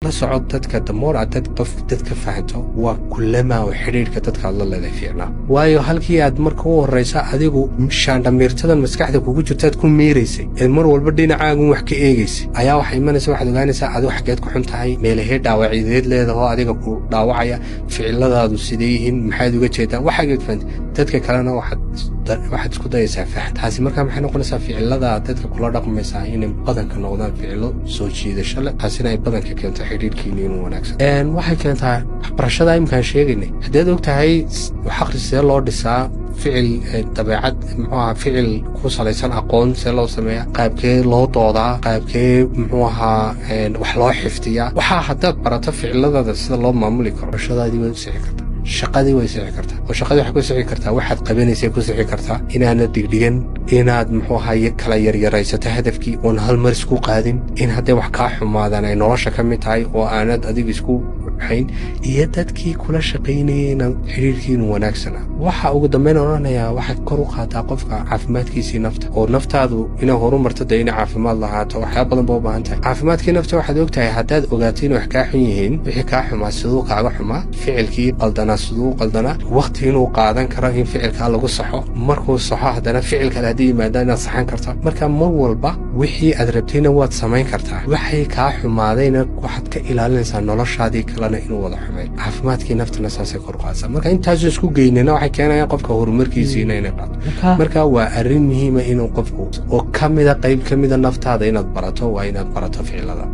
la socod dadka damoor aad dad qof dadka fahanto waa kullama oo xiriirka dadka la leedahay fiicnaa waayo halkii aad marka u horeysa adigu shaandhamirtadan maskaxda kugu jirtaad ku miiraysay ee mar walba dhinacaagu wax ka eegaysay ayaa waxa imanaysa waxaad ogaanaysaa adigu xageed ku xun tahay meelaha dhaawacideed leedahay adiga ku dhaawacaya ficiladaadu sidee yihiin maxaad uga jeedaa waxaad fahantay dadka kalena waxaad isku dayaysaa faham taasi markaa maxay noqonaysaa ficilada dadka kula dhaqmaysaa inay badanka noqdaan ficilo soo jiidasho leh taasina ay badanka keento xiriirkiina inuu wanaagsan waxay keentaa waxbarashada imkaan sheegaynay haddaad og tahay wax akhris see loo dhisaa ficil dabeecad muxuu ahaa ficil ku salaysan aqoon see loo sameeyaa qaabkee loo doodaa qaabkee muxuu ahaa wax loo xifdiyaa waxaa haddaad barato ficiladaada sida loo maamuli karo barashadaadii way u sixi kartaa shaqadii way sixi kartaa oo shaqadii waxay ku sixi kartaa waxaad qabanaysay ku sixi kartaa inaanad digdhigan inaad muxuu ahaa kala yaryaraysato hadafkii oon hal mar isku qaadin in hadday wax kaa xumaadaan ay nolosha ka mid tahay oo aanad adiga isku hayn iyo dadkii kula shaqaynayayna xiriirkiinu wanaagsan ah waxa ugu dambeyn oranayaa waxaad kor u qaataa qofka caafimaadkiisii nafta oo naftaadu inay horumarto dee inay caafimaad lahaato waxyaaba badan baa u baahan tahay caafimaadkii nafta waxaad og tahay haddaad ogaato inay wax kaa xun yihiin wixii kaa xumaa siduu kaaga xumaa ficilkii qaldanaa siduu qaldanaa waqti inuu qaadan karo in ficilkaa lagu saxo markuu saxo haddana ficil kale haddii yimaadaan inaad saxan karto marka mar walba wixii aad rabtayna waad samayn kartaa waxay kaa xumaadayna waxaad ka ilaalinaysaa noloshaadii kalena inuu wada xumeeyo caafimaadkii naftana saasay kor u qaadaysaa marka intaasoo isku geynana waxay keenayaan qofka horumarkiisiina inay qaato marka waa arrin muhiima inuu qofku oo ka mida qayb ka mida naftaada inaad barato waa inaad barato ficilada